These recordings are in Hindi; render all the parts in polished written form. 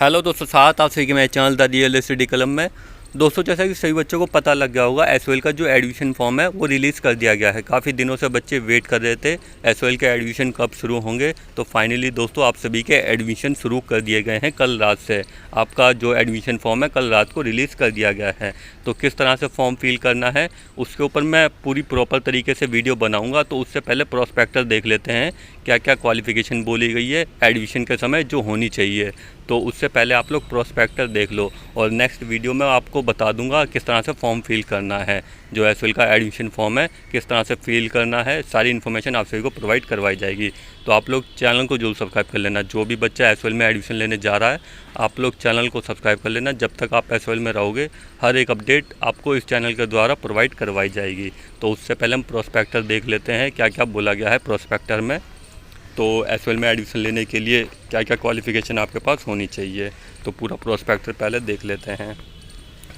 हेलो दोस्तों, साथ आप सही कि मैं चैनल द रियल स्टडी कलम में। दोस्तों, जैसा कि सभी बच्चों को पता लग गया होगा, एसओएल का जो एडमिशन फॉर्म है वो रिलीज़ कर दिया गया है। काफ़ी दिनों से बच्चे वेट कर रहे थे एसओएल के एडमिशन कब शुरू होंगे। तो फाइनली दोस्तों आप सभी के एडमिशन शुरू कर दिए गए हैं। कल रात से आपका जो एडमिशन फॉर्म है कल रात को रिलीज़ कर दिया गया है। तो किस तरह से फॉर्म फिल करना है उसके ऊपर मैं पूरी प्रॉपर तरीके से वीडियो बनाऊँगा। तो उससे पहले प्रोस्पेक्टस देख लेते हैं, क्या क्या क्वालिफ़िकेशन बोली गई है एडमिशन के समय जो होनी चाहिए। तो उससे पहले आप लोग प्रोस्पेक्टस देख लो और नेक्स्ट वीडियो में आपको बता दूंगा किस तरह से फॉर्म फिल करना है। जो एसओएल का एडमिशन फॉर्म है किस तरह से फिल करना है, सारी इन्फॉर्मेशन आप सभी को प्रोवाइड करवाई जाएगी। तो आप लोग चैनल को जरूर सब्सक्राइब कर लेना। जो भी बच्चा एसओएल में एडमिशन लेने जा रहा है आप लोग चैनल को सब्सक्राइब कर लेना। जब तक आप एसओएल में रहोगे हर एक अपडेट आपको इस चैनल के द्वारा प्रोवाइड करवाई जाएगी। तो उससे पहले हम प्रोस्पेक्टस देख लेते हैं क्या क्या बोला गया है प्रोस्पेक्टर में। तो एसओएल में एडमिशन लेने के लिए क्या क्या क्वालिफ़िकेशन आपके पास होनी चाहिए, तो पूरा प्रोस्पेक्टर पहले देख लेते हैं।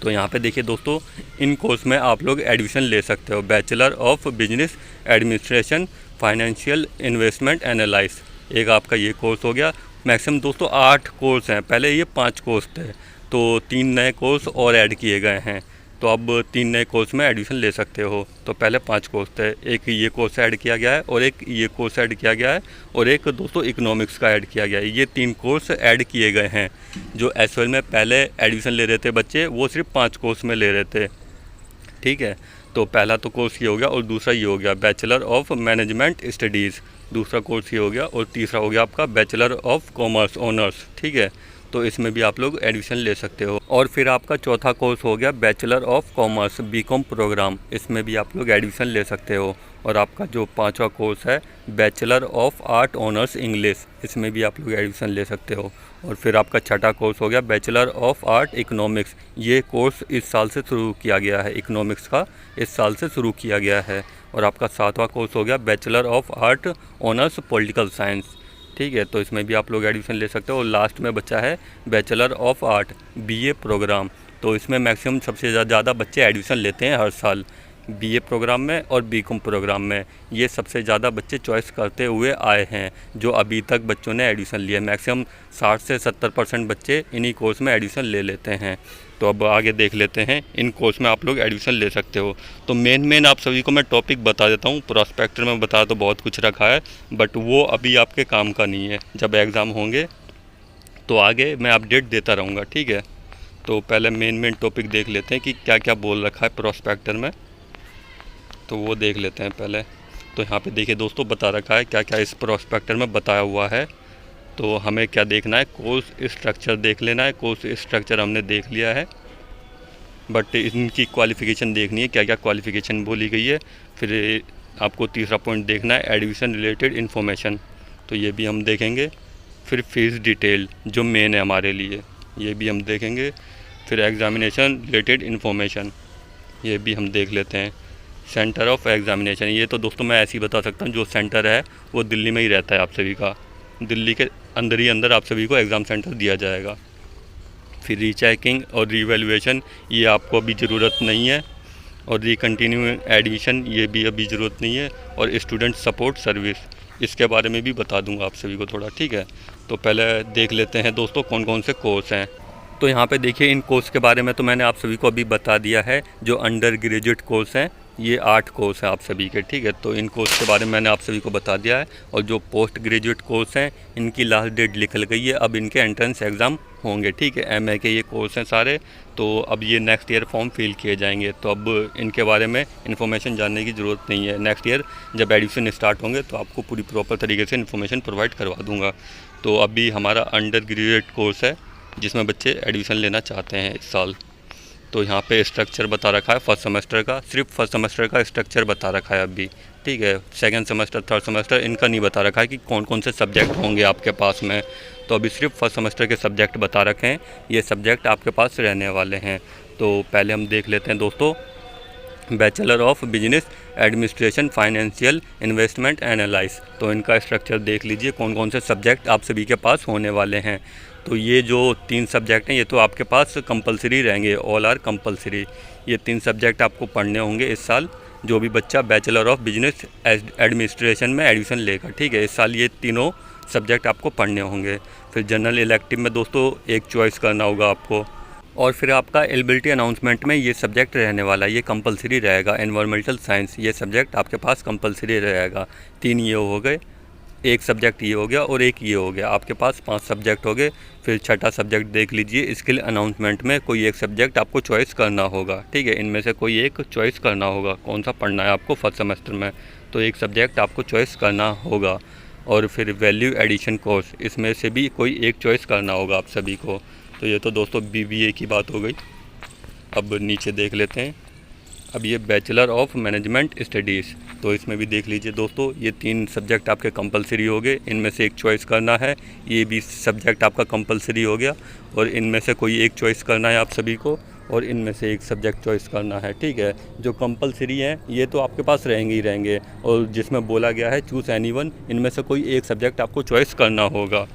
तो यहाँ पे देखिए दोस्तों, इन कोर्स में आप लोग एडमिशन ले सकते हो। Bachelor of business administration financial investment analysis, एक आपका ये कोर्स हो गया। मैक्सिमम दोस्तों 8 कोर्स हैं, पहले ये 5 कोर्स थे तो 3 नए कोर्स और ऐड किए गए हैं। तो अब 3 नए कोर्स में एडमिशन ले सकते हो। तो पहले 5 कोर्स थे, एक ये कोर्स ऐड किया गया है और एक ये कोर्स ऐड किया गया है और एक दोस्तों इकोनॉमिक्स का ऐड किया गया है। ये 3 कोर्स ऐड किए गए हैं। जो एसओएल में पहले एडमिशन ले रहे थे बच्चे वो सिर्फ 5 कोर्स में ले रहे थे, ठीक है। तो पहला तो कोर्स ये हो गया और दूसरा ये हो गया बैचलर ऑफ मैनेजमेंट स्टडीज़, दूसरा कोर्स ये हो गया और तीसरा हो गया आपका बैचलर ऑफ कॉमर्स ऑनर्स, ठीक है। तो इसमें भी आप लोग एडमिशन ले सकते हो। और फिर आपका चौथा कोर्स हो गया bachelor of commerce BCom program, इसमें भी आप लोग एडमिशन ले सकते हो। और आपका जो 5वां कोर्स है bachelor of art honours English, इसमें भी आप लोग एडमिशन ले सकते हो। और फिर आपका छठा कोर्स हो गया बैचलर ऑफ आर्ट इकोनॉमिक्स, ये कोर्स इस साल से शुरू किया गया है, इकोनॉमिक्स का इस साल से शुरू किया गया है। और आपका 7वां कोर्स हो गया bachelor of art honours political science, ठीक है। तो इसमें भी आप लोग एडमिशन ले सकते हो। और लास्ट में बचा है bachelor of art BA program, तो इसमें मैक्सिमम सबसे ज़्यादा बच्चे एडमिशन लेते हैं हर साल बीए प्रोग्राम में और बीकॉम प्रोग्राम में। ये सबसे ज़्यादा बच्चे चॉइस करते हुए आए हैं जो अभी तक बच्चों ने एडमिशन लिया। मैक्सिमम 60 से 70% बच्चे इन्हीं कोर्स में एडमिशन ले लेते हैं। तो अब आगे देख लेते हैं, इन कोर्स में आप लोग एडमिशन ले सकते हो। तो मेन आप सभी को मैं टॉपिक बता देता हूँ। प्रोस्पेक्टर में बता तो बहुत कुछ रखा है बट वो अभी आपके काम का नहीं है। जब एग्ज़ाम होंगे तो आगे मैं अपडेट देता रहूँगा, ठीक है। तो पहले मेन टॉपिक देख लेते हैं कि क्या क्या बोल रखा है प्रोस्पेक्टर में, तो वो देख लेते हैं पहले। तो यहाँ पे देखिए दोस्तों, बता रखा है क्या क्या इस प्रोस्पेक्टर में बताया हुआ है। तो हमें क्या देखना है, कोर्स स्ट्रक्चर देख लेना है। कोर्स स्ट्रक्चर हमने देख लिया है बट इनकी क्वालिफ़िकेशन देखनी है, क्या क्या क्वालिफ़िकेशन बोली गई है। फिर आपको तीसरा पॉइंट देखना है एडमिशन रिलेटेड इन्फॉर्मेशन, तो ये भी हम देखेंगे। फिर फीस डिटेल जो मेन है हमारे लिए, ये भी हम देखेंगे। फिर एग्ज़ामिनेशन रिलेटेड इन्फॉर्मेशन, ये भी हम देख लेते हैं। सेंटर ऑफ एग्ज़ामिनेशन, ये तो दोस्तों मैं ऐसे ही बता सकता हूँ, जो सेंटर है वो दिल्ली में ही रहता है आप सभी का। दिल्ली के अंदर ही अंदर आप सभी को एग्ज़ाम सेंटर दिया जाएगा। फिर रीचेकिंग और रीवैल्यूएशन, ये आपको अभी ज़रूरत नहीं है। और रिकंटिन्यू एडमिशन, ये भी अभी ज़रूरत नहीं है। और स्टूडेंट सपोर्ट सर्विस, इसके बारे में भी बता दूंगा आप सभी को थोड़ा, ठीक है। तो पहले देख लेते हैं दोस्तों कौन कौन से कोर्स हैं। तो यहाँ पे देखिए, इन कोर्स के बारे में तो मैंने आप सभी को अभी बता दिया है। जो अंडर ग्रेजुएट कोर्स हैं ये 8 कोर्स हैं आप सभी के, ठीक है। तो इन कोर्स के बारे में मैंने आप सभी को बता दिया है। और जो पोस्ट ग्रेजुएट कोर्स हैं इनकी लास्ट डेट निकल गई है, अब इनके एंट्रेंस एग्ज़ाम होंगे, ठीक है। एमए के ये कोर्स हैं सारे, तो अब ये नेक्स्ट ईयर फॉर्म फिल किए जाएंगे। तो अब इनके बारे में इन्फॉर्मेशन जानने की ज़रूरत नहीं है। नेक्स्ट ईयर जब एडमिशन स्टार्ट होंगे तो आपको पूरी प्रॉपर तरीके से इन्फॉर्मेशन प्रोवाइड करवा दूँगा। तो अभी हमारा अंडर ग्रेजुएट कोर्स है जिसमें बच्चे एडमिशन लेना चाहते हैं इस साल। तो यहाँ पे स्ट्रक्चर बता रखा है फर्स्ट सेमेस्टर का, सिर्फ फर्स्ट सेमेस्टर का स्ट्रक्चर बता रखा है अभी, ठीक है। सेकंड सेमेस्टर थर्ड सेमेस्टर इनका नहीं बता रखा है कि कौन कौन से सब्जेक्ट होंगे आपके पास में। तो अभी सिर्फ फर्स्ट सेमेस्टर के सब्जेक्ट बता रखे हैं, ये सब्जेक्ट आपके पास रहने वाले हैं। तो पहले हम देख लेते हैं दोस्तों bachelor of business administration financial investment analysis. तो इनका स्ट्रक्चर देख लीजिए कौन कौन से सब्जेक्ट आप सभी के पास होने वाले हैं। तो ये जो 3 सब्जेक्ट हैं ये तो आपके पास कंपलसरी रहेंगे, ऑल आर कंपलसरी। ये 3 सब्जेक्ट आपको पढ़ने होंगे इस साल, जो भी बच्चा बैचलर ऑफ बिजनेस एडमिनिस्ट्रेशन में एडमिशन लेगा, ठीक है। इस साल ये तीनों सब्जेक्ट आपको पढ़ने होंगे। फिर जनरल इलेक्टिव में दोस्तों एक चॉइस करना होगा आपको, और फिर आपका एलिजिबिलिटी अनाउंसमेंट में ये सब्जेक्ट रहने वाला है, ये कंपलसरी रहेगा। एनवायरमेंटल साइंस ये सब्जेक्ट आपके पास कंपलसरी रहेगा। 3 ये हो गए, एक सब्जेक्ट ये हो गया और एक ये हो गया, आपके पास 5 सब्जेक्ट हो गए। फिर छठा सब्जेक्ट देख लीजिए, स्किल अनाउंसमेंट में कोई एक सब्जेक्ट आपको चॉइस करना होगा, ठीक है। इनमें से कोई एक चॉइस करना होगा, कौन सा पढ़ना है आपको फर्स्ट सेमेस्टर में, तो एक सब्जेक्ट आपको चॉइस करना होगा। और फिर वैल्यू एडिशन कोर्स, इसमें से भी कोई एक चॉइस करना होगा आप सभी को। तो ये तो दोस्तों BBA की बात हो गई। अब नीचे देख लेते हैं, अब ये बैचलर ऑफ मैनेजमेंट स्टडीज़, तो इसमें भी देख लीजिए दोस्तों, ये 3 सब्जेक्ट आपके कंपलसरी हो गए, इनमें से एक चॉइस करना है। ये भी सब्जेक्ट आपका कंपलसरी हो गया, और इनमें से कोई एक चॉइस करना है आप सभी को, और इनमें से एक सब्जेक्ट चॉइस करना है, ठीक है। जो कंपलसरी हैं ये तो आपके पास रहेंगे ही रहेंगे, और जिसमें बोला गया है चूज़ एनीवन, इनमें से कोई एक सब्जेक्ट आपको चॉइस करना होगा,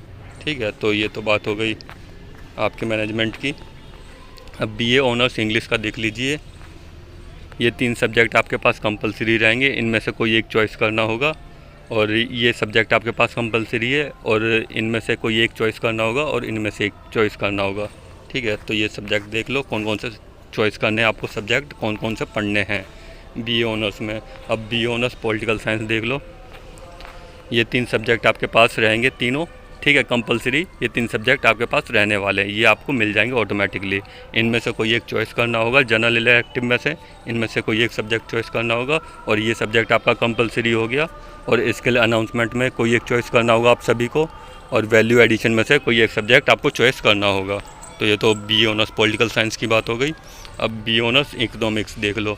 ठीक है। तो ये तो बात हो गई आपके मैनेजमेंट की। अब BA ऑनर्स इंग्लिश का देख लीजिए, ये 3 सब्जेक्ट आपके पास कंपलसरी रहेंगे, इनमें से कोई एक चॉइस करना होगा, और ये सब्जेक्ट आपके पास कंपलसरी है, और इनमें से कोई एक चॉइस करना होगा, और इनमें से एक चॉइस करना होगा, ठीक है। तो ये सब्जेक्ट देख लो कौन कौन से चॉइस करने हैं आपको, सब्जेक्ट कौन कौन से पढ़ने हैं BA ऑनर्स में। अब BA ऑनर्स पॉलिटिकल साइंस देख लो, ये 3 सब्जेक्ट आपके पास रहेंगे तीनों, ठीक है, कंपलसरी। ये 3 सब्जेक्ट आपके पास रहने वाले हैं, ये आपको मिल जाएंगे ऑटोमेटिकली। इनमें से कोई एक चॉइस करना होगा जनरल इलेक्टिव में से, इनमें से कोई एक सब्जेक्ट चॉइस करना होगा, और ये सब्जेक्ट आपका कंपलसरी हो गया। और स्किल अनाउंसमेंट में कोई एक चॉइस करना होगा आप सभी को, और वैल्यू एडिशन में से कोई एक सब्जेक्ट आपको चॉइस करना होगा। तो ये तो BA ऑनर्स पॉलिटिकल साइंस की बात हो गई। अब BA ऑनर्स इकोनॉमिक्स देख लो,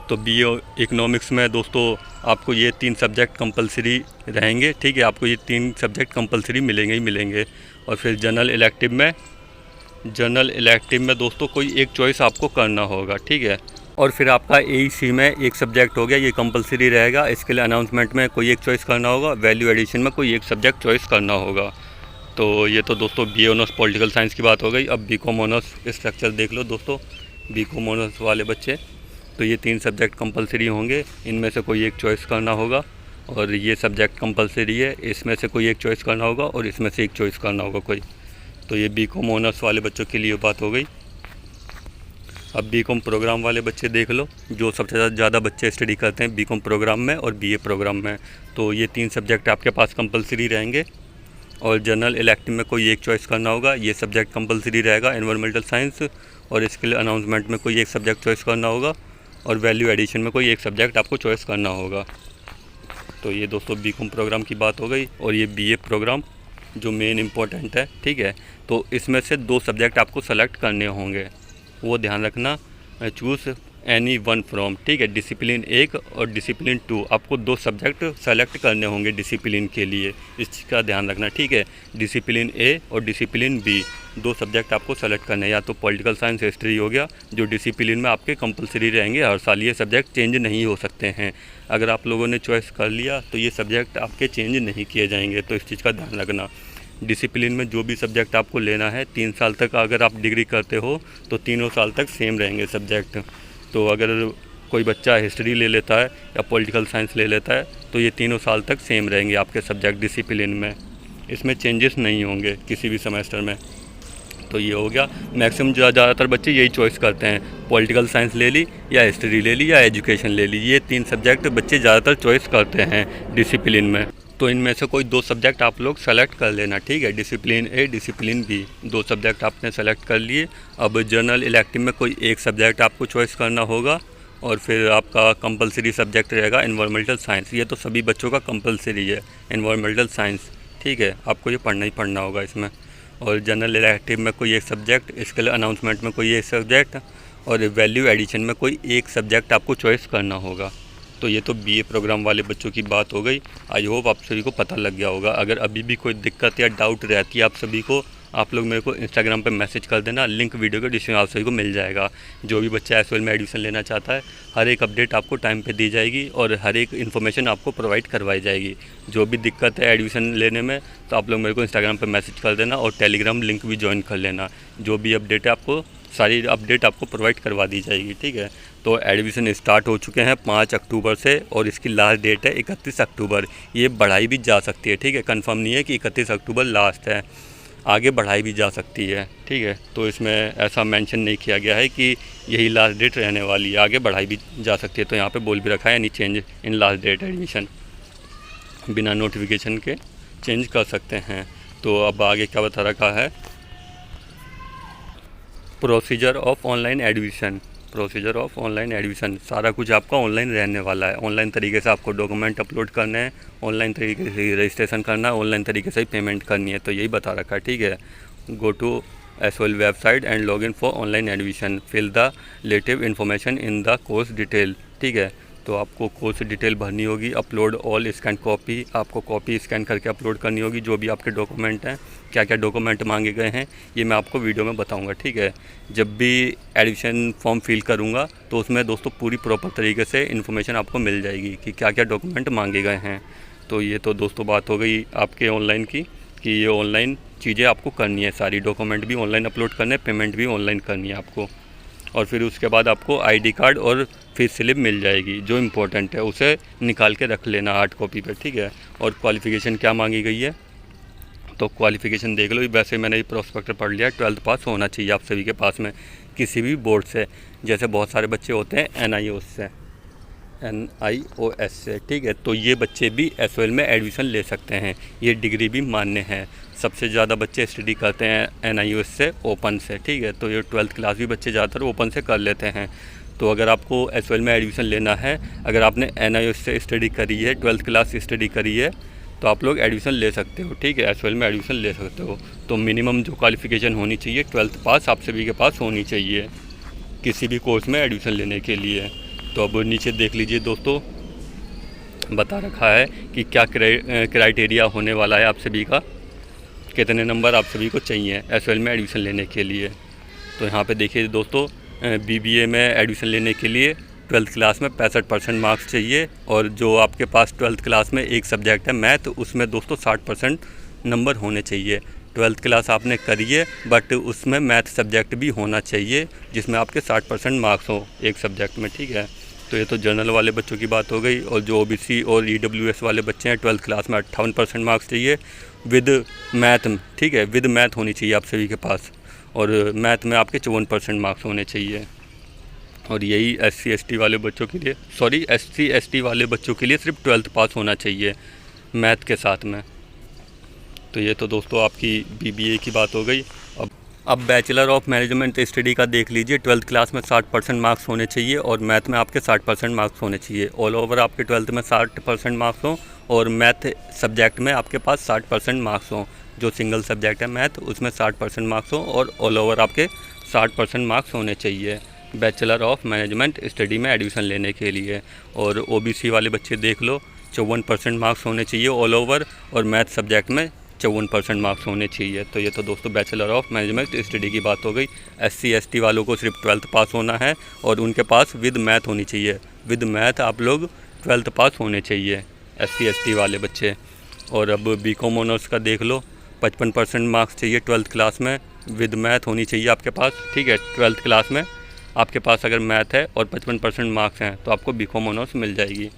तो BA इकोनॉमिक्स में दोस्तों आपको ये 3 सब्जेक्ट कंपलसरी रहेंगे, ठीक है, आपको ये 3 सब्जेक्ट कंपलसरी मिलेंगे ही मिलेंगे। और फिर जनरल इलेक्टिव में दोस्तों कोई एक चॉइस आपको करना होगा, ठीक है। और फिर आपका AEC में एक सब्जेक्ट हो गया, ये कंपलसरी रहेगा। स्किल अनाउंसमेंट में कोई एक चॉइस करना होगा, वैल्यू एडिशन में कोई एक सब्जेक्ट चॉइस करना होगा। तो ये तो दोस्तों BA ऑनर्स पॉलिटिकल साइंस की बात हो गई। अब BCom ऑनर्स स्ट्रक्चर देख लो दोस्तों, BCom ऑनर्स वाले बच्चे, तो ये 3 सब्जेक्ट कंपलसरी होंगे, इनमें से कोई एक चॉइस करना होगा, और ये सब्जेक्ट कंपलसरी है, इसमें से कोई एक चॉइस करना होगा, और इसमें से एक चॉइस करना होगा कोई। तो ये BCom ऑनर्स वाले बच्चों के लिए बात हो गई। अब BCom प्रोग्राम वाले बच्चे देख लो, जो सबसे ज़्यादा बच्चे स्टडी करते हैं BCom प्रोग्राम में और BA प्रोग्राम में, तो ये 3 सब्जेक्ट आपके पास कंपलसरी रहेंगे, और जनरल इलेक्टिव में कोई एक चॉइस करना होगा, ये सब्जेक्ट कंपलसरी रहेगा एनवायरमेंटल साइंस, और स्किल अनाउंसमेंट में कोई एक सब्जेक्ट चॉइस करना होगा, और वैल्यू एडिशन में कोई एक सब्जेक्ट आपको चॉइस करना होगा। तो ये दोस्तों BCom प्रोग्राम की बात हो गई। और ये BA प्रोग्राम जो मेन इम्पोर्टेंट है, ठीक है, तो इसमें से 2 सब्जेक्ट आपको सेलेक्ट करने होंगे, वो ध्यान रखना, चूज़ एनी वन फ्रॉम, ठीक है। डिसिप्लिन 1 और डिसिप्लिन 2 आपको 2 सब्जेक्ट सेलेक्ट करने होंगे डिसिप्लिन के लिए, इस चीज़ का ध्यान रखना, ठीक है। डिसिप्लिन A और डिसिप्लिन B 2 सब्जेक्ट आपको सेलेक्ट करने हैं, या तो पॉलिटिकल साइंस हिस्ट्री हो गया, जो डिसिप्लिन में आपके कंपलसरी रहेंगे हर साल, ये सब्जेक्ट चेंज नहीं हो सकते हैं। अगर आप लोगों ने चॉइस कर लिया तो ये सब्जेक्ट आपके चेंज नहीं किए जाएंगे, तो इस चीज़ का ध्यान रखना। डिसिप्लिन में जो भी सब्जेक्ट आपको लेना है, 3 साल तक अगर आप डिग्री करते हो तो तीनों साल तक सेम रहेंगे सब्जेक्ट। तो अगर कोई बच्चा हिस्ट्री ले लेता है या पॉलिटिकल साइंस ले लेता है तो ये तीनों साल तक सेम रहेंगे आपके सब्जेक्ट डिसिप्लिन में, इसमें चेंजेस नहीं होंगे किसी भी सेमेस्टर में। तो ये हो गया, मैक्सिमम ज़्यादातर बच्चे यही चॉइस करते हैं, पॉलिटिकल साइंस ले ली या हिस्ट्री ले ली या एजुकेशन ले ली, ये 3 सब्जेक्ट बच्चे ज़्यादातर चॉइस करते हैं डिसिप्लिन में। तो इनमें से कोई 2 सब्जेक्ट आप लोग सेलेक्ट कर लेना, ठीक है। Discipline A discipline B 2 subject आपने सेलेक्ट कर लिए। अब जनरल इलेक्टिव में कोई एक सब्जेक्ट आपको चॉइस करना होगा, और फिर आपका कंपलसरी सब्जेक्ट रहेगा एनवायरमेंटल साइंस, ये तो सभी बच्चों का कंपलसरी है एनवायरमेंटल साइंस, ठीक है, आपको ये पढ़ना ही पढ़ना होगा इसमें। और जनरल इलेक्टिव में कोई एक सब्जेक्ट, स्किल अनाउंसमेंट में कोई एक सब्जेक्ट, और वैल्यू एडिशन में कोई एक सब्जेक्ट आपको चॉइस करना होगा। तो ये तो BA प्रोग्राम वाले बच्चों की बात हो गई। आई होप आप सभी को पता लग गया होगा। अगर अभी भी कोई दिक्कत या डाउट रहती है आप सभी को, आप लोग मेरे को इंस्टाग्राम पे मैसेज कर देना, लिंक वीडियो के डिस्क्रिप्शन आप सभी को मिल जाएगा। जो भी बच्चा SOL में एडमिशन लेना चाहता है, हर एक अपडेट आपको टाइम पे दी जाएगी, और हर एक इन्फॉर्मेशन आपको प्रोवाइड करवाई जाएगी। जो भी दिक्कत है एडमिशन लेने में, तो आप लोग मेरे को इंस्टाग्राम पर मैसेज कर देना, और टेलीग्राम लिंक भी ज्वाइन कर लेना। जो भी अपडेट है आपको, सारी अपडेट आपको प्रोवाइड करवा दी जाएगी, ठीक है। तो एडमिशन स्टार्ट हो चुके हैं 5 अक्टूबर से और इसकी लास्ट डेट है 31 अक्टूबर। ये बढ़ाई भी जा सकती है, ठीक है, कंफर्म नहीं है कि 31 अक्टूबर लास्ट है, आगे बढ़ाई भी जा सकती है, ठीक है। तो इसमें ऐसा मेंशन नहीं किया गया है कि यही लास्ट डेट रहने वाली है, आगे बढ़ाई भी जा सकती है। तो यहाँ पे बोल भी रखा है यानी change in last date admission, बिना नोटिफिकेशन के चेंज कर सकते हैं। तो अब आगे क्या बता रखा है, procedure of online admission, procedure of online admission, सारा कुछ आपका ऑनलाइन रहने वाला है। ऑनलाइन तरीके से आपको डॉक्यूमेंट अपलोड करने हैं, ऑनलाइन तरीके से रजिस्ट्रेशन करना है, ऑनलाइन तरीके से ही पेमेंट करनी है। तो यही बता रखा है, ठीक है। Go to SOL website and log in for online admission, fill the relative information in the course detail, ठीक है। तो आपको कोर्स डिटेल भरनी होगी, अपलोड ऑल स्कैन कॉपी, आपको कॉपी स्कैन करके अपलोड करनी होगी, जो भी आपके डॉक्यूमेंट हैं, क्या क्या डॉक्यूमेंट मांगे गए हैं ये मैं आपको वीडियो में बताऊंगा, ठीक है। जब भी एडमिशन फॉर्म फिल करूंगा तो उसमें दोस्तों पूरी प्रॉपर तरीके से इन्फॉर्मेशन आपको मिल जाएगी कि क्या क्या डॉक्यूमेंट मांगे गए हैं। तो ये तो दोस्तों बात हो गई आपके ऑनलाइन की, कि ये ऑनलाइन चीज़ें आपको करनी है, सारी डॉक्यूमेंट भी ऑनलाइन अपलोड करने, पेमेंट भी ऑनलाइन करनी है आपको। और फिर उसके बाद आपको ID कार्ड और फीस स्लिप मिल जाएगी, जो इम्पोर्टेंट है उसे निकाल के रख लेना हार्ड कॉपी पे, ठीक है। और क्वालिफ़िकेशन क्या मांगी गई है, तो क्वालिफ़िकेशन देख लो। वैसे मैंने ये प्रोस्पेक्टर पढ़ लिया, 12th पास होना चाहिए आप सभी के पास में किसी भी बोर्ड से। जैसे बहुत सारे बच्चे होते हैं NIOS से, ठीक है। तो ये बच्चे भी SOL में एडमिशन ले सकते हैं, ये डिग्री भी मान्य है। सबसे ज़्यादा बच्चे स्टडी करते हैं NIOS से, ओपन से, ठीक है। तो ये 12th क्लास भी बच्चे ज़्यादातर ओपन से कर लेते हैं। तो अगर आपको SOL में एडमिशन लेना है, अगर आपने NIOS से स्टडी करी है, 12th क्लास स्टडी करी है, तो आप लोग एडमिशन ले सकते हो, ठीक है। SOL में एडमिशन ले सकते हो। तो मिनिमम जो क्वालिफ़िकेशन होनी चाहिए 12th पास आप सभी के पास होनी चाहिए किसी भी कोर्स में एडमिशन लेने के लिए। तो अब नीचे देख लीजिए दोस्तों, बता रखा है कि क्या क्राइटेरिया होने वाला है आप सभी का, कितने नंबर आप सभी को चाहिए SOL में एडमिशन लेने के लिए। तो यहाँ पे देखिए दोस्तों, BBA में एडमिशन लेने के लिए 12th क्लास में 65% मार्क्स चाहिए, और जो आपके पास 12th क्लास में एक सब्जेक्ट है मैथ, उसमें दोस्तों 60% नंबर होने चाहिए। 12th क्लास आपने करी है बट उसमें मैथ सब्जेक्ट भी होना चाहिए जिसमें आपके 60% मार्क्स हो एक सब्जेक्ट में, ठीक है। तो ये तो जनरल वाले बच्चों की बात हो गई। और जो OBC और EWS वाले बच्चे हैं 12th क्लास में 58% मार्क्स चाहिए विद मैथ, ठीक है, विद मैथ होनी चाहिए आप सभी के पास। और मैथ में आपके 54% मार्क्स होने चाहिए। और यही SC ST वाले बच्चों के लिए, सॉरी SC ST वाले बच्चों के लिए सिर्फ 12th पास होना चाहिए मैथ के साथ में। तो ये तो दोस्तों आपकी BBA की बात हो गई। अब बैचलर ऑफ मैनेजमेंट स्टडी का देख लीजिए। 12th क्लास में 60% मार्क्स होने चाहिए और मैथ में आपके 60% मार्क्स होने चाहिए। ऑल ओवर आपके 12th में 60% मार्क्स हों और मैथ सब्जेक्ट में आपके पास 60% मार्क्स हों। जो सिंगल सब्जेक्ट है मैथ उसमें 60% मार्क्स हों और ऑल ओवर आपके 60% मार्क्स होने चाहिए बैचलर ऑफ मैनेजमेंट स्टडी में एडमिशन लेने के लिए। और OBC वाले बच्चे देख लो, 54% मार्क्स होने चाहिए ऑल ओवर, और मैथ सब्जेक्ट में 54% मार्क्स होने चाहिए। तो ये तो दोस्तों बैचलर ऑफ मैनेजमेंट स्टडी की बात हो गई। SC ST वालों को सिर्फ 12th पास होना है और उनके पास विद मैथ होनी चाहिए। विद मैथ आप लोग 12th पास होने चाहिए SC ST वाले बच्चे। और अब BCom ऑनर्स का देख लो, 55% मार्क्स चाहिए 12th क्लास में, विद मैथ होनी चाहिए आपके पास, ठीक है। 12th क्लास में आपके पास अगर मैथ है और 55% मार्क्स हैं तो आपको BCom ऑनर्स मिल जाएगी।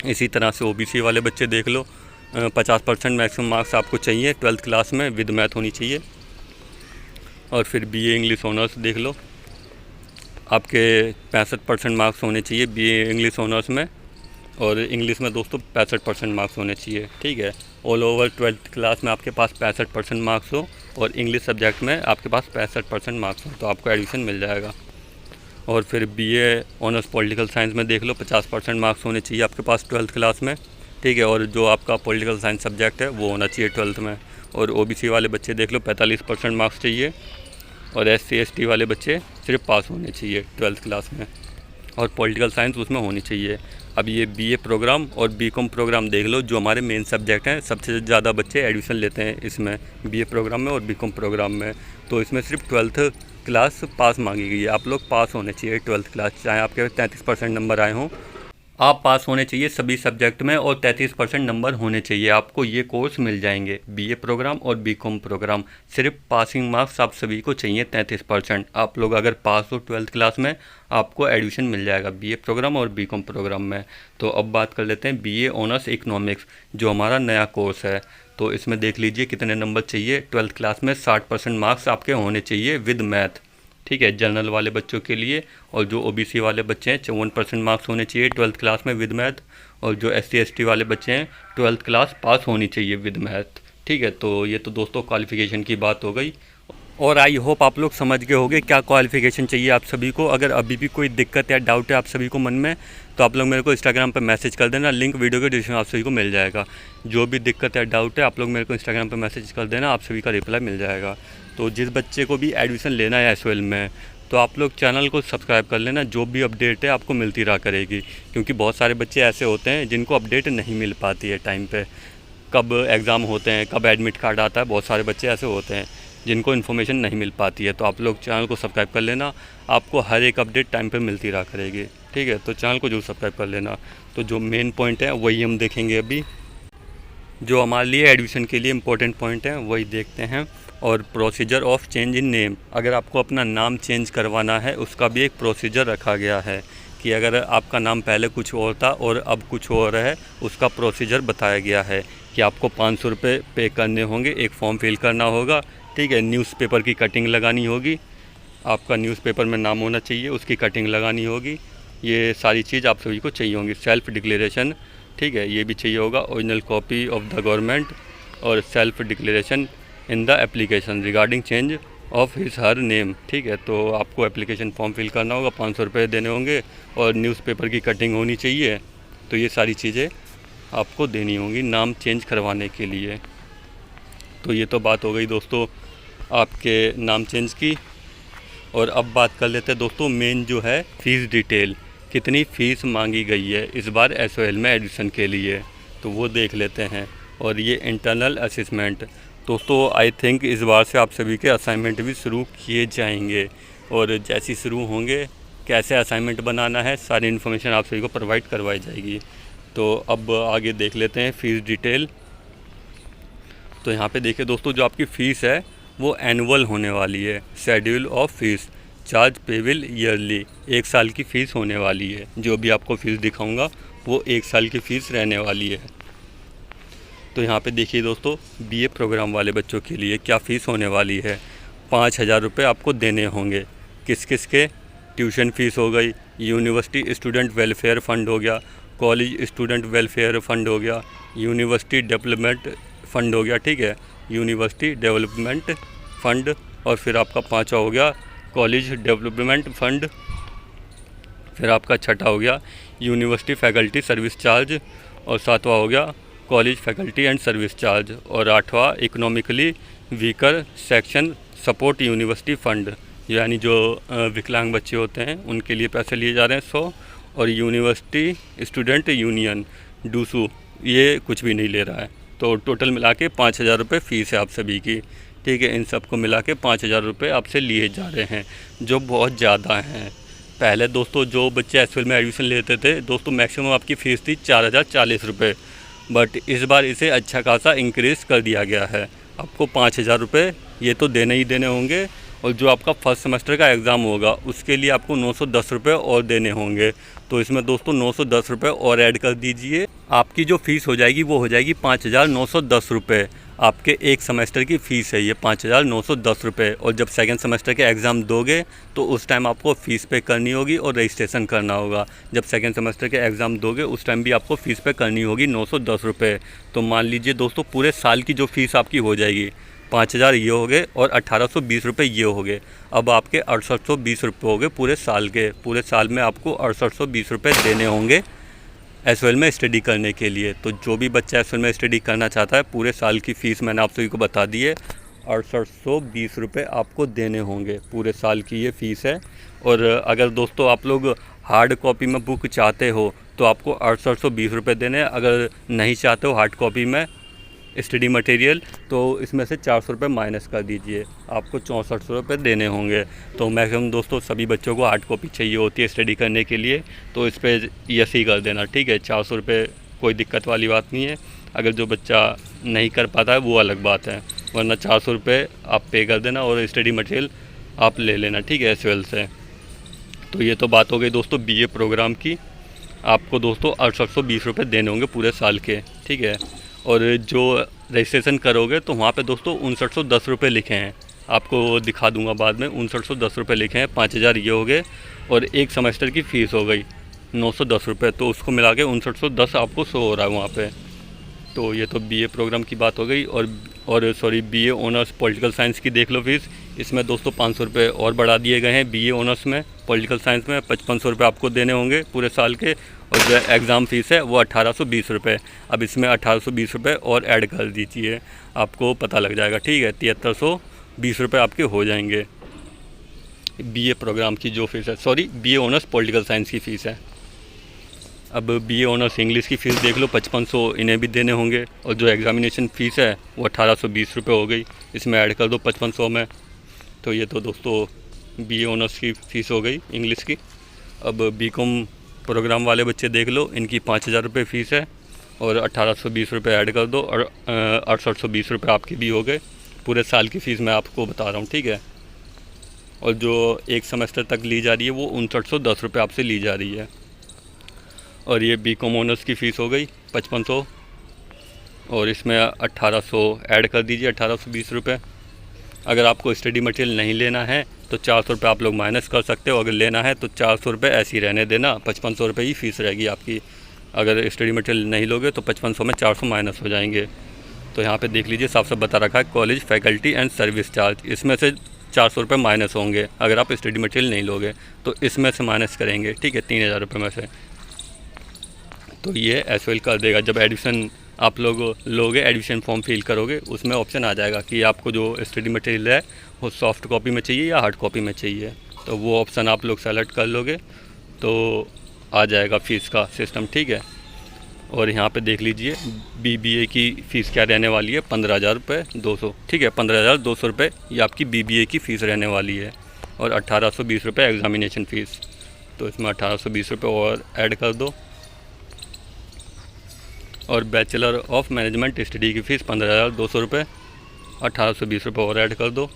इसी तरह से OBC वाले बच्चे देख लो, 50% मैक्सिमम मार्क्स आपको चाहिए 12th क्लास में, विद मैथ होनी चाहिए। और फिर BA इंग्लिश ऑनर्स देख लो, आपके 65% मार्क्स होने चाहिए BA इंग्लिश ऑनर्स में, और इंग्लिश में दोस्तों 65% मार्क्स होने चाहिए, ठीक है। ऑल ओवर 12th क्लास में आपके पास 65% मार्क्स हो और इंग्लिश सब्जेक्ट में आपके पास 65% मार्क्स हो तो आपको एडमिशन मिल जाएगा। और फिर BA ऑनर्स पॉलिटिकल साइंस में देख लो, 50% मार्क्स होने चाहिए आपके पास 12th क्लास में, ठीक है। और जो आपका पॉलिटिकल साइंस सब्जेक्ट है वो होना चाहिए 12th में। और OBC वाले बच्चे देख लो, 45% मार्क्स चाहिए, और SC ST वाले बच्चे सिर्फ पास होने चाहिए 12th क्लास में, और पॉलिटिकल साइंस उसमें होनी चाहिए। अब ये BA प्रोग्राम और BCom प्रोग्राम देख लो, जो हमारे मेन सब्जेक्ट हैं, सबसे ज़्यादा बच्चे एडमिशन लेते हैं इसमें, BA प्रोग्राम में और BCom प्रोग्राम में। तो इसमें सिर्फ 12th क्लास पास मांगी गई है, आप लोग पास होने चाहिए 12th क्लास, चाहे आपके 33% नंबर आए हों, आप पास होने चाहिए सभी सब्जेक्ट में और 33% नंबर होने चाहिए, आपको ये कोर्स मिल जाएंगे। बीए प्रोग्राम और बीकॉम प्रोग्राम, सिर्फ पासिंग मार्क्स आप सभी को चाहिए 33%। आप लोग अगर पास हो 12th क्लास में, आपको एडमिशन मिल जाएगा बीए प्रोग्राम और बीकॉम प्रोग्राम में। तो अब बात कर लेते हैं बीए ऑनर्स इकोनॉमिक्स, जो हमारा नया कोर्स है। तो इसमें देख लीजिए कितने नंबर चाहिए। 12th क्लास में 60% मार्क्स आपके होने चाहिए विद मैथ, ठीक है, जनरल वाले बच्चों के लिए। और जो ओबीसी वाले बच्चे हैं 54% मार्क्स होने चाहिए 12th क्लास में विद मैथ। और जो एससी एसटी वाले बच्चे हैं 12th क्लास पास होनी चाहिए विद मैथ, ठीक है। तो ये तो दोस्तों क्वालिफिकेशन की बात हो गई, और आई होप आप लोग समझ गए होंगे क्या क्वालिफिकेशन चाहिए आप सभी को। अगर अभी भी कोई दिक्कत या डाउट है आप सभी को मन में, तो आप लोग मेरे को इंस्टाग्राम पर मैसेज कर देना, लिंक वीडियो के डिस्क्रिप्शन में आप सभी को मिल जाएगा। जो भी दिक्कत या डाउट है आप लोग मेरे को इंस्टाग्राम पर मैसेज कर देना, आप सभी का रिप्लाई मिल जाएगा। तो जिस बच्चे को भी एडमिशन लेना है एसओएल में, तो आप लोग चैनल को सब्सक्राइब कर लेना, जो भी अपडेट है आपको मिलती रहा करेगी। क्योंकि बहुत सारे बच्चे ऐसे होते हैं जिनको अपडेट नहीं मिल पाती है टाइम पे, कब एग्ज़ाम होते हैं, कब एडमिट कार्ड आता है। बहुत सारे बच्चे ऐसे होते हैं जिनको इन्फॉर्मेशन नहीं मिल पाती है। तो आप लोग चैनल को सब्सक्राइब कर लेना, आपको हर एक अपडेट टाइम पे मिलती रहा करेगी, ठीक है। तो चैनल को जरूर सब्सक्राइब कर लेना। तो जो मेन पॉइंट है वही हम देखेंगे अभी, जो हमारे लिए एडमिशन के लिए इम्पोर्टेंट पॉइंट है वही देखते हैं। और procedure of change in name, अगर आपको अपना नाम चेंज करवाना है उसका भी एक प्रोसीजर रखा गया है कि अगर आपका नाम पहले कुछ और था और अब कुछ और है, उसका प्रोसीजर बताया गया है कि आपको 500 रुपये पे करने होंगे, एक फॉर्म फिल करना होगा, ठीक है। न्यूज़पेपर की कटिंग लगानी होगी, आपका न्यूज़पेपर में नाम होना चाहिए, उसकी कटिंग लगानी होगी। ये सारी चीज़ आप सभी को चाहिए होंगी। सेल्फ़ डिक्लेरेशन, ठीक है, ये भी चाहिए होगा। Original copy of the government और self declaration in the application regarding change of his her name, ठीक है। तो आपको एप्लीकेशन फॉर्म फिल करना होगा, 500 रुपये देने होंगे और न्यूज़पेपर की कटिंग होनी चाहिए। तो ये सारी चीज़ें आपको देनी होंगी नाम चेंज करवाने के लिए। तो ये तो बात हो गई दोस्तों आपके नाम चेंज की। और अब बात कर लेते हैं दोस्तों मेन जो है फ़ीस डिटेल, कितनी फ़ीस मांगी गई है इस बार एसओएल में एडमिशन के लिए, तो वो देख लेते हैं। और ये इंटरनल असेसमेंट दोस्तों, आई थिंक इस बार से आप सभी के असाइनमेंट भी शुरू किए जाएंगे, और जैसे शुरू होंगे कैसे असाइनमेंट बनाना है सारी इन्फॉर्मेशन आप सभी को प्रोवाइड करवाई जाएगी। तो अब आगे देख लेते हैं फ़ीस डिटेल। तो यहाँ पे देखिए दोस्तों, जो आपकी फ़ीस है वो एनुअल होने वाली है। Schedule of fees, charge payable yearly, 1 साल की फ़ीस होने वाली है। जो भी आपको फ़ीस दिखाऊंगा वो 1 साल की फ़ीस रहने वाली है। तो यहाँ पे देखिए दोस्तों, बीए प्रोग्राम वाले बच्चों के लिए क्या फ़ीस होने वाली है। 5,000 रुपये आपको देने होंगे। किस किस के? ट्यूशन फ़ीस हो गई, यूनिवर्सिटी स्टूडेंट वेलफेयर फ़ंड हो गया, कॉलेज स्टूडेंट वेलफेयर फ़ंड हो गया, यूनिवर्सिटी डेवलपमेंट फ़ंड हो गया, ठीक है, यूनिवर्सिटी डेवलपमेंट फ़ंड। और फिर आपका 5वां हो गया कॉलेज डेवलपमेंट फ़ंड। फिर आपका 6ठा हो गया यूनिवर्सिटी फैकल्टी सर्विस चार्ज। और 7वां हो गया college faculty and service charge. और 8वां economically weaker section support university fund, यानी जो विकलांग बच्चे होते हैं उनके लिए पैसे लिए जा रहे हैं 100। और यूनिवर्सिटी स्टूडेंट यूनियन डूसू ये कुछ भी नहीं ले रहा है। तो टोटल मिला के 5,000 रुपये फ़ीस है आप सभी की, ठीक है। इन सबको मिला के 5,000 रुपये आपसे लिए जा रहे हैं, जो बहुत ज़्यादा हैं। पहले दोस्तों जो बच्चे एसएल में एडमिशन लेते थे दोस्तों, मैक्सिमम आपकी फ़ीस थी 4,040 रुपये, बट इस बार इसे अच्छा खासा इंक्रीज़ कर दिया गया है। आपको 5,000 रुपये ये तो देने ही देने होंगे। और जो आपका फर्स्ट सेमेस्टर का एग्ज़ाम होगा उसके लिए आपको 910 रुपये और देने होंगे। तो इसमें दोस्तों 910 रुपये और ऐड कर दीजिए, आपकी जो फ़ीस हो जाएगी वो हो जाएगी 5,910 रुपये। आपके एक सेमेस्टर की फ़ीस है ये 5,910 रुपये। और जब सेकंड सेमेस्टर के एग्ज़ाम दोगे तो उस टाइम आपको फ़ीस पे करनी होगी और रजिस्ट्रेशन करना होगा। जब सेकंड सेमेस्टर के एग्ज़ाम दोगे उस टाइम भी आपको फ़ीस पे करनी होगी 910 रुपये। तो मान लीजिए दोस्तों पूरे साल की जो फ़ीस आपकी हो जाएगी 5,000 ये हो गए और 1,820 रुपये ये हो गए। अब आपके 6,820 रुपये हो गए पूरे साल के। पूरे साल में आपको 6,820 रुपये देने होंगे एसओएल में स्टडी करने के लिए। तो जो भी बच्चा एसओएल में स्टडी करना चाहता है पूरे साल की फ़ीस मैंने आप सभी को बता दी है, 6,820 रुपये आपको देने होंगे। पूरे साल की ये फ़ीस है। और अगर दोस्तों आप लोग हार्ड कॉपी में बुक चाहते हो तो आपको 6,820 रुपये देने हैं। अगर नहीं चाहते हो हार्ड कॉपी में स्टडी मटेरियल, तो इसमें से 400 रुपये माइनस कर दीजिए, आपको 6400 रुपये देने होंगे। तो मैक्सिमम दोस्तों सभी बच्चों को हार्ड कॉपी चाहिए होती है स्टडी करने के लिए, तो इस पर यस ही कर देना, ठीक है। 400 रुपये कोई दिक्कत वाली बात नहीं है। अगर जो बच्चा नहीं कर पाता है वो अलग बात है, वरना 400 रुपये आप पे कर देना और स्टडी मटेरियल आप ले लेना, ठीक है, एसओएल से। तो ये तो बात हो गई दोस्तों बीए प्रोग्राम की। आपको दोस्तों 6820 रुपये देने होंगे पूरे साल के, ठीक है। और जो रजिस्ट्रेशन करोगे तो वहाँ पे दोस्तों 5910 रुपये लिखे हैं, आपको दिखा दूंगा बाद में। 5910 रुपये लिखे हैं, 5000 ये हो गए और एक सेमेस्टर की फ़ीस हो गई 910 रुपये, तो उसको मिला के 5910 आपको शो हो रहा है वहाँ पे। तो ये तो बीए प्रोग्राम की बात हो गई। और sorry BA honours political science की देख लो फीस, इसमें दोस्तों 500 रुपये और बढ़ा दिए गए हैं। बीए ऑनर्स में पॉलिटिकल साइंस में 5500 रुपये आपको देने होंगे पूरे साल के, और जो एग्ज़ाम फ़ीस है वो 1820 रुपये। अब इसमें 1820 रुपये और ऐड कर दीजिए, आपको पता लग जाएगा, ठीक है। 7320 रुपये आपके हो जाएंगे बीए प्रोग्राम की जो फ़ीस है, sorry BA honours political science की फ़ीस है। अब बीए ऑनर्स इंग्लिश की फ़ीस देख लो, 5500 इन्हें भी देने होंगे, और जो एग्ज़ामिनेशन फ़ीस है वो 1820 रुपये हो गई, इसमें ऐड कर दो 5500 में। तो ये तो दोस्तों बीए ऑनर्स की फ़ीस हो गई इंग्लिश की। अब बीकॉम प्रोग्राम वाले बच्चे देख लो, इनकी 5000 रुपये फ़ीस है और 1820 रुपये ऐड कर दो, और 6820 रुपये आपके भी हो गए। पूरे साल की फ़ीस मैं आपको बता रहा हूँ, ठीक है। और जो एक सेमेस्टर तक ली जा रही है वो 5910 रुपये आपसे ली जा रही है। और ये बीकॉम ऑनर्स की फ़ीस हो गई 5500, और इसमें 1800 ऐड कर दीजिए, 1820 रुपये। अगर आपको स्टडी मटेरियल नहीं लेना है तो 400 रुपये आप लोग माइनस कर सकते हो, अगर लेना है तो 400 रुपये ऐसे ही रहने देना, 5500 रुपये ही फ़ीस रहेगी आपकी। अगर स्टडी मटेरियल नहीं लोगे तो 5500 में 400 माइनस हो जाएंगे। तो यहाँ पे देख लीजिए, साफ साफ बता रखा है college faculty and service charge, इसमें से 400 रुपये माइनस होंगे अगर आप स्टडी मटेरियल नहीं लोगे, तो इसमें से माइनस करेंगे, ठीक है, 3000 रुपये में से। तो ये एसओएल कर देगा। जब एडमिशन आप लोग लोगे, एडमिशन फॉर्म फिल करोगे, उसमें ऑप्शन आ जाएगा कि आपको जो स्टडी मटेरियल है वो सॉफ्ट कॉपी में चाहिए या हार्ड कॉपी में चाहिए, तो वो ऑप्शन आप लोग सेलेक्ट कर लोगे तो आ जाएगा फ़ीस का सिस्टम, ठीक है। और यहाँ पे देख लीजिए बीबीए की फ़ीस क्या रहने वाली है, 15,200, ठीक है, 15,200 रुपये ये आपकी बीबीए की फ़ीस रहने वाली है, और 1820 रुपये एग्ज़ामिनेशन फ़ीस। तो इसमें 1820 रुपये और ऐड कर दो। और बैचलर ऑफ मैनेजमेंट स्टडी की फ़ीस 15,200 रुपये, 1820 रुपये और ऐड कर दो।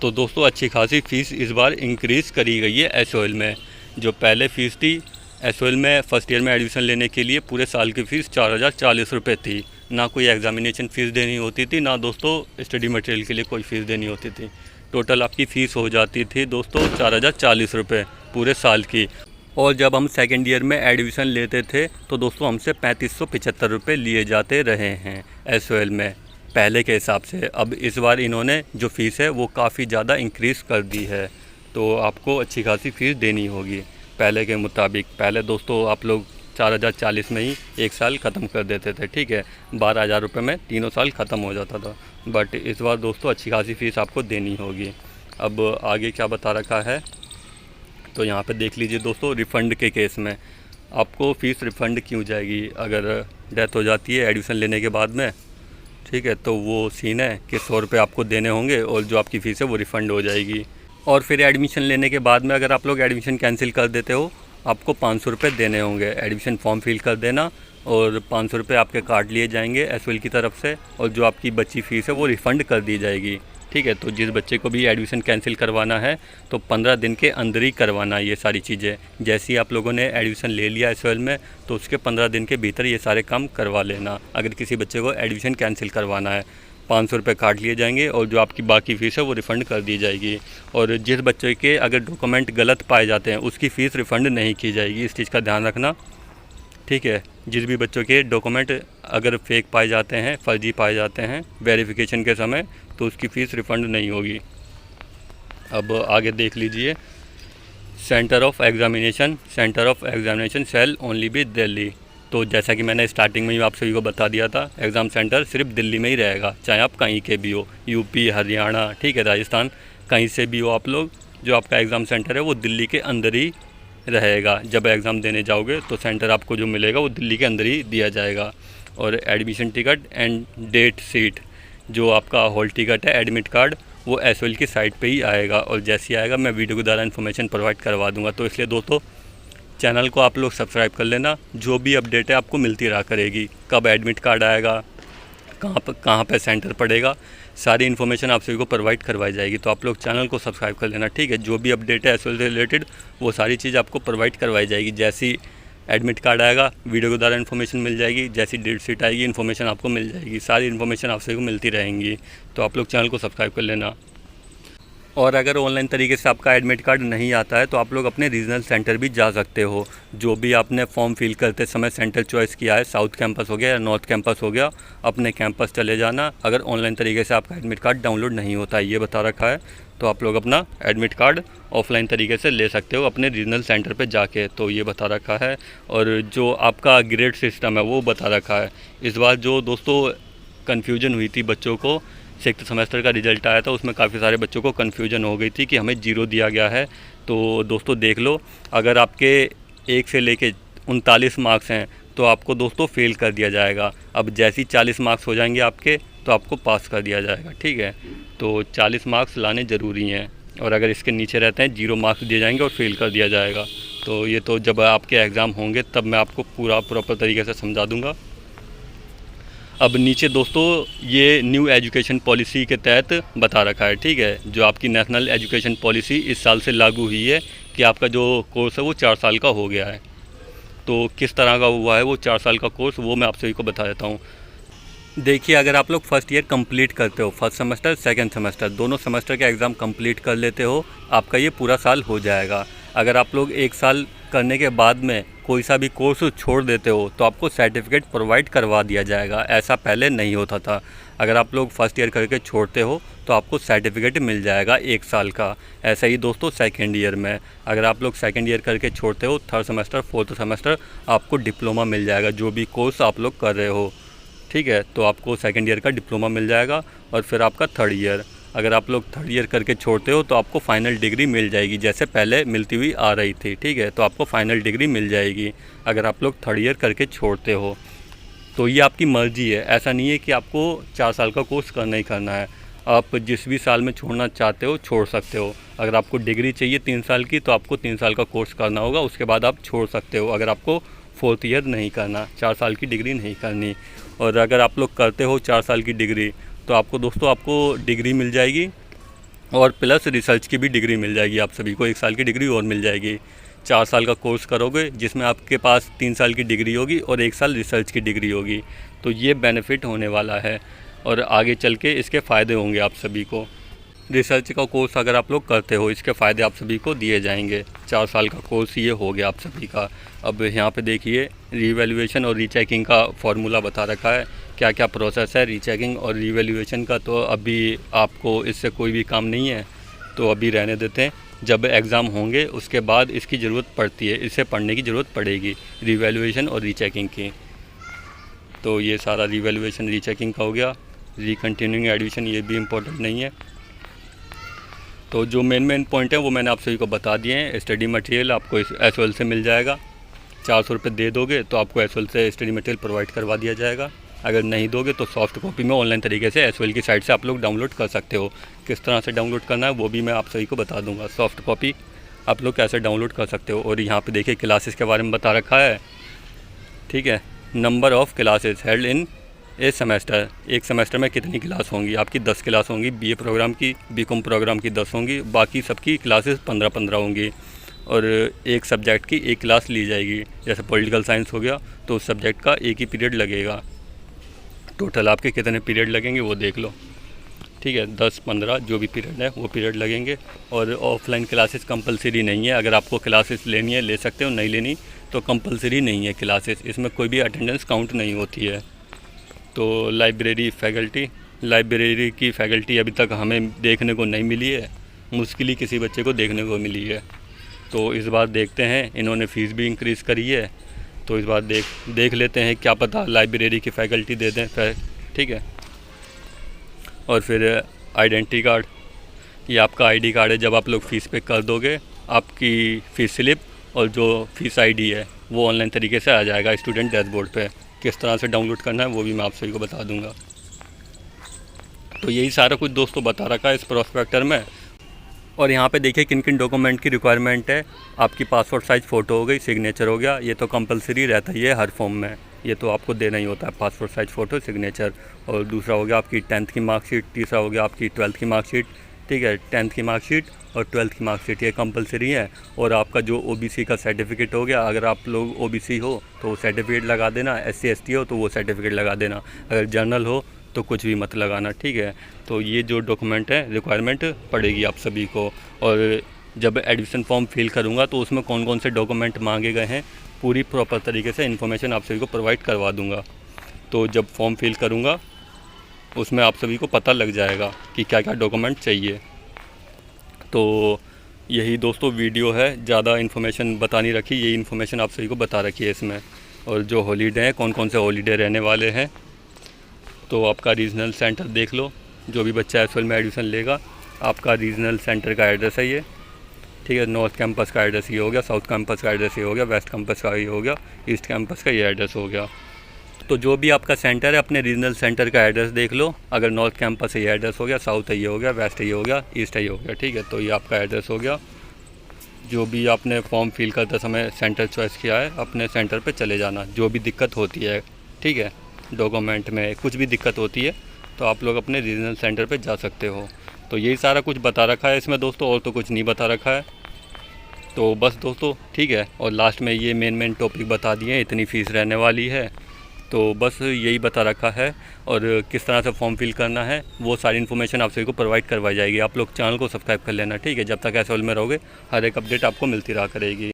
तो दोस्तों अच्छी खासी फ़ीस इस बार इंक्रीज़ करी गई है एसओएल में। जो पहले फ़ीस थी एसओएल में फर्स्ट ईयर में एडमिशन लेने के लिए, पूरे साल की फ़ीस 4040 रुपये थी। ना कोई एग्ज़ामिनेशन फ़ीस देनी होती थी, ना दोस्तों स्टडी मटेरियल के लिए कोई फ़ीस देनी होती थी। टोटल आपकी फ़ीस हो जाती थी दोस्तों 4040 रुपये पूरे साल की। और जब हम सेकेंड ईयर में एडमिशन लेते थे तो दोस्तों हमसे 3575 रुपये लिए जाते रहे हैं एसओएल में पहले के हिसाब से। अब इस बार इन्होंने जो फ़ीस है वो काफ़ी ज़्यादा इंक्रीज़ कर दी है, तो आपको अच्छी खासी फ़ीस देनी होगी पहले के मुताबिक। पहले दोस्तों आप लोग 4040 में ही एक साल ख़त्म कर देते थे, ठीक है, 12,000 रुपये में तीनों साल ख़त्म हो जाता था। बट इस बार दोस्तों अच्छी खासी फ़ीस आपको देनी होगी। अब आगे क्या बता रखा है तो यहाँ पे देख लीजिए दोस्तों, रिफ़ंड के केस में आपको फ़ीस रिफ़ंड क्यों जाएगी अगर डेथ हो जाती है एडमिशन लेने के बाद में, ठीक है। तो वो सीन है कि 100 रुपये आपको देने होंगे और जो आपकी फ़ीस है वो रिफ़ंड हो जाएगी। और फिर एडमिशन लेने के बाद में अगर आप लोग एडमिशन कैंसिल कर देते हो, आपको 500 रुपये देने होंगे। एडमिशन फॉर्म फिल कर देना और 500 रुपये आपके काट लिए जाएंगे एसओएल की तरफ से, और जो आपकी बची फ़ीस है वो रिफ़ंड कर दी जाएगी, ठीक है। तो जिस बच्चे को भी एडमिशन कैंसिल करवाना है तो 15 दिन के अंदर ही करवाना है ये सारी चीज़ें। जैसे ही आप लोगों ने एडमिशन ले लिया एसओएल में तो उसके 15 दिन के भीतर ये सारे काम करवा लेना। अगर किसी बच्चे को एडमिशन कैंसिल करवाना है, 500 रुपये काट लिए जाएंगे और जो आपकी बाकी फ़ीस है वो रिफ़ंड कर दी जाएगी। और जिस बच्चे के अगर डॉक्यूमेंट गलत पाए जाते हैं उसकी फ़ीस रिफ़ंड नहीं की जाएगी, इस चीज़ का ध्यान रखना, ठीक है। जिस भी बच्चों के डॉक्यूमेंट अगर फेक पाए जाते हैं, फर्जी पाए जाते हैं वेरिफिकेशन के समय, तो उसकी फ़ीस रिफ़ंड नहीं होगी। अब आगे देख लीजिए, centre of examination shall only be Delhi. तो जैसा कि मैंने स्टार्टिंग में ही आप सभी को बता दिया था, एग्ज़ाम सेंटर सिर्फ दिल्ली में ही रहेगा, चाहे आप कहीं के भी हो, यूपी, हरियाणा, ठीक है, राजस्थान, कहीं से भी हो आप लोग, जो आपका एग्ज़ाम सेंटर है वो दिल्ली के अंदर ही रहेगा। जब एग्ज़ाम देने जाओगे तो सेंटर आपको जो मिलेगा वो दिल्ली के अंदर ही दिया जाएगा। और admission ticket and date sheet, जो आपका हॉल टिकट है, एडमिट कार्ड, वो एसओएल की साइट पे ही आएगा। और जैसे ही आएगा मैं वीडियो के द्वारा इन्फॉर्मेशन प्रोवाइड करवा दूंगा। तो इसलिए दोस्तों चैनल को आप लोग सब्सक्राइब कर लेना, जो भी अपडेट है आपको मिलती रहा करेगी। कब एडमिट कार्ड आएगा, कहाँ पे सेंटर पड़ेगा, सारी इन्फॉर्मेशन आप सभी को प्रोवाइड करवाई जाएगी। तो आप लोग चैनल को सब्सक्राइब कर लेना, ठीक है। जो भी अपडेट है एसओएल से रिलेटेड वो सारी चीज़ आपको प्रोवाइड करवाई जाएगी। जैसी एडमिट कार्ड आएगा वीडियो के द्वारा इन्फॉर्मेशन मिल जाएगी, जैसी डेट शीट आएगी इन्फॉर्मेशन आपको मिल जाएगी, सारी इन्फॉर्मेशन आप सभी को मिलती रहेंगी। तो आप लोग चैनल को सब्सक्राइब कर लेना। और अगर ऑनलाइन तरीके से आपका एडमिट कार्ड नहीं आता है तो आप लोग अपने रीजनल सेंटर भी जा सकते हो। जो भी आपने फॉर्म फिल करते समय सेंटर चॉइस किया है, साउथ कैंपस हो गया या नॉर्थ कैंपस हो गया, अपने कैंपस चले जाना। अगर ऑनलाइन तरीके से आपका एडमिट कार्ड डाउनलोड नहीं होता है, ये बता रखा है, तो आप लोग अपना एडमिट कार्ड ऑफलाइन तरीके से ले सकते हो अपने रीजनल सेंटर पे जाके। तो ये बता रखा है। और जो आपका ग्रेड सिस्टम है वो बता रखा है। इस बार जो दोस्तों कन्फ्यूजन हुई थी बच्चों को, 6th सेमेस्टर का रिज़ल्ट आया था, उसमें काफ़ी सारे बच्चों को कन्फ्यूजन हो गई थी कि हमें 0 दिया गया है। तो दोस्तों देख लो, अगर आपके 1 से लेके 39 मार्क्स हैं तो आपको दोस्तों फेल कर दिया जाएगा। अब जैसे ही 40 मार्क्स हो जाएंगे आपके तो आपको पास कर दिया जाएगा, ठीक है। तो 40 मार्क्स लाने ज़रूरी हैं, और अगर इसके नीचे रहते हैं 0 मार्क्स दिए जाएंगे और फेल कर दिया जाएगा। तो ये तो जब आपके एग्ज़ाम होंगे तब मैं आपको पूरा प्रॉपर तरीके से समझा दूँगा। अब नीचे दोस्तों ये न्यू एजुकेशन पॉलिसी के तहत बता रखा है, ठीक है। जो आपकी नेशनल एजुकेशन पॉलिसी इस साल से लागू हुई है कि आपका जो कोर्स है वो 4 साल का हो गया है। तो किस तरह का हुआ है वो 4 साल का कोर्स, वो मैं आप सभी को बता देता हूँ। देखिए, अगर आप लोग फर्स्ट ईयर कंप्लीट करते हो, फर्स्ट सेमेस्टर सेकंड सेमेस्टर दोनों सेमेस्टर के एग्ज़ाम कंप्लीट कर लेते हो, आपका ये पूरा साल हो जाएगा। अगर आप लोग 1 साल करने के बाद में कोई सा भी कोर्स छोड़ देते हो तो आपको सर्टिफिकेट प्रोवाइड करवा दिया जाएगा। ऐसा पहले नहीं होता था। अगर आप लोग फर्स्ट ईयर करके छोड़ते हो तो आपको सर्टिफिकेट मिल जाएगा 1 साल का। ऐसा ही दोस्तों सेकेंड ईयर में, अगर आप लोग सेकेंड ईयर करके छोड़ते हो, 3rd सेमेस्टर 4th सेमेस्टर आपको डिप्लोमा मिल जाएगा, जो भी कोर्स आप लोग कर रहे हो, ठीक है। तो आपको सेकेंड ईयर का डिप्लोमा मिल जाएगा। और फिर आपका 3rd ईयर, अगर आप लोग 3rd ईयर करके छोड़ते हो तो आपको फाइनल डिग्री मिल जाएगी, जैसे पहले मिलती हुई आ रही थी, ठीक है। तो आपको फाइनल डिग्री मिल जाएगी अगर आप लोग 3rd ईयर करके छोड़ते हो। तो ये आपकी मर्ज़ी है, ऐसा नहीं है कि आपको 4 साल का कोर्स करना ही करना है। आप जिस भी साल में छोड़ना चाहते हो छोड़ सकते हो। अगर आपको डिग्री चाहिए 3 साल की तो आपको 3 साल का कोर्स करना होगा, उसके बाद आप छोड़ सकते हो। अगर आपको 4th ईयर नहीं करना, 4 साल की डिग्री नहीं करनी। और अगर आप लोग करते हो 4 साल की डिग्री तो आपको दोस्तों आपको डिग्री मिल जाएगी, और प्लस रिसर्च की भी डिग्री मिल जाएगी। आप सभी को 1 साल की डिग्री और मिल जाएगी। 4 साल का कोर्स करोगे जिसमें आपके पास 3 साल की डिग्री होगी और 1 साल रिसर्च की डिग्री होगी। तो ये बेनिफिट होने वाला है और आगे चल के इसके फ़ायदे होंगे आप सभी को। रिसर्च का कोर्स अगर आप लोग करते हो, इसके फ़ायदे आप सभी को दिए जाएंगे। 4 साल का कोर्स ये हो गया आप सभी का। अब यहाँ पे देखिए रीवैल्यूएशन और रीचेकिंग का फॉर्मूला बता रखा है, क्या क्या प्रोसेस है रीचेकिंग और रीवैल्यूएशन का। तो अभी आपको इससे कोई भी काम नहीं है, तो अभी रहने देते हैं। जब एग्ज़ाम होंगे उसके बाद इसकी ज़रूरत पड़ती है, इसे पढ़ने की ज़रूरत पड़ेगी, रीवैल्यूएशन और रीचेकिंग की। तो ये सारा रीवैल्यूएशन रीचेकिंग का हो गया। रिकंटिन्यूइंग एडमिशन ये भी इम्पोर्टेंट नहीं है। तो जो मेन पॉइंट है वो मैंने आप सभी को बता दिए हैं। स्टडी मटेरियल आपको एसओएल से मिल जाएगा। 400 रुपये दे दोगे तो आपको एसओएल से स्टडी मटेरियल प्रोवाइड करवा दिया जाएगा। अगर नहीं दोगे तो सॉफ्ट कॉपी में ऑनलाइन तरीके से एसओएल की साइट से आप लोग डाउनलोड कर सकते हो। किस तरह से डाउनलोड करना है वो भी मैं आप सभी को बता दूंगा। सॉफ्ट कॉपी आप लोग कैसे डाउनलोड कर सकते हो। और यहाँ पे देखिए क्लासेस के बारे में बता रखा है, ठीक है। Number of classes held in A semester, एक सेमेस्टर में कितनी क्लास होंगी आपकी? 10 क्लास होंगी। बीए प्रोग्राम की, बीकॉम प्रोग्राम की 10 होंगी, बाकी सबकी क्लासेस 15-15 होंगी। और एक सब्जेक्ट की एक क्लास ली जाएगी। जैसे पॉलिटिकल साइंस हो गया तो उस सब्जेक्ट का एक ही पीरियड लगेगा। टोटल आपके कितने पीरियड लगेंगे वो देख लो, ठीक है। 10-15 जो भी पीरियड है वो पीरियड लगेंगे। और ऑफलाइन क्लासेस कंपलसरी नहीं है, अगर आपको क्लासेस लेनी है ले सकते हो, नहीं लेनी तो कंपलसरी नहीं है क्लासेस। इसमें कोई भी अटेंडेंस काउंट नहीं होती है। तो लाइब्रेरी की फ़ैकल्टी अभी तक हमें देखने को नहीं मिली है, मुश्किल ही किसी बच्चे को देखने को मिली है। तो इस बार देखते हैं, इन्होंने फ़ीस भी इंक्रीज़ करी है, तो इस बार देख लेते हैं, क्या पता लाइब्रेरी की फ़ैकल्टी दे दें, ठीक है। और फिर आइडेंटिटी कार्ड, ये आपका आईडी कार्ड है। जब आप लोग फ़ीस पे कर दोगे आपकी फ़ीस स्लिप और जो फ़ीस आईडी है वो ऑनलाइन तरीके से आ जाएगा स्टूडेंट डैशबोर्ड पे। किस तरह से डाउनलोड करना है वो भी मैं आप सभी को बता दूंगा। तो यही सारा कुछ दोस्तों बता रखा है इस प्रोस्पेक्टर में। और यहाँ पे देखिए किन किन डॉक्यूमेंट की रिक्वायरमेंट है। आपकी पासपोर्ट साइज़ फ़ोटो हो गई, सिग्नेचर हो गया, ये तो कंपलसरी रहता ही है हर फॉर्म में, ये तो आपको देना ही होता है, पासपोर्ट साइज़ फ़ोटो, सिग्नेचर। और दूसरा हो गया आपकी 10th की मार्कशीट, तीसरा हो गया आपकी 12th की मार्कशीट, ठीक है, 10th की मार्कशीट और 12th की मार्कशीट ये कंपलसरी है। और आपका जो ओबीसी का सर्टिफिकेट हो गया, अगर आप लोग ओबीसी हो तो सर्टिफिकेट लगा देना, SC ST हो तो वो सर्टिफिकेट लगा देना, अगर जनरल हो तो कुछ भी मत लगाना, ठीक है। तो ये जो डॉक्यूमेंट है रिक्वायरमेंट पड़ेगी आप सभी को। और जब एडमिशन फॉर्म फिल करूँगा तो उसमें कौन कौन से डॉक्यूमेंट मांगे गए हैं पूरी प्रॉपर तरीके से इन्फॉर्मेशन आप सभी को प्रोवाइड करवा दूँगा। तो जब फॉर्म फिल करूँगा उसमें आप सभी को पता लग जाएगा कि क्या क्या डॉक्यूमेंट चाहिए। तो यही दोस्तों वीडियो है, ज़्यादा इन्फॉर्मेशन बता नहीं रखी, यही इन्फॉर्मेशन आप सभी को बता रखी है इसमें। और जो हॉलीडे हैं, कौन कौन से हॉलीडे रहने वाले हैं, तो आपका रीजनल सेंटर देख लो। जो भी बच्चा SOL में एडमिशन लेगा, आपका रीजनल सेंटर का एड्रेस है ये, ठीक है। नॉर्थ कैंपस का एड्रेस ये हो गया, साउथ कैंपस का एड्रेस ये हो गया, वेस्ट कैंपस का ये हो गया, ईस्ट कैंपस का ये एड्रेस हो गया। तो जो भी आपका सेंटर है अपने रीजनल सेंटर का एड्रेस देख लो। अगर नॉर्थ कैंपस है ये एड्रेस हो गया, साउथ है ये हो गया, वेस्ट है ये हो गया, ईस्ट है ये हो गया, ठीक है। तो ये आपका एड्रेस हो गया। जो भी आपने फॉर्म फिल करते समय सेंटर चॉइस किया है, अपने सेंटर पे चले जाना। जो भी दिक्कत होती है, ठीक है, डॉक्यूमेंट में कुछ भी दिक्कत होती है तो आप लोग अपने रीजनल सेंटर पे जा सकते हो। तो यही सारा कुछ बता रखा है इसमें दोस्तों, और तो कुछ नहीं बता रखा है। तो बस दोस्तों, ठीक है। और लास्ट में ये मेन टॉपिक बता दिए, इतनी फ़ीस रहने वाली है, तो बस यही बता रखा है। और किस तरह से फॉर्म फिल करना है वो सारी इन्फॉर्मेशन आप सभी को प्रोवाइड करवाई जाएगी। आप लोग चैनल को सब्सक्राइब कर लेना, ठीक है। जब तक SOL में रहोगे हर एक अपडेट आपको मिलती रहा करेगी।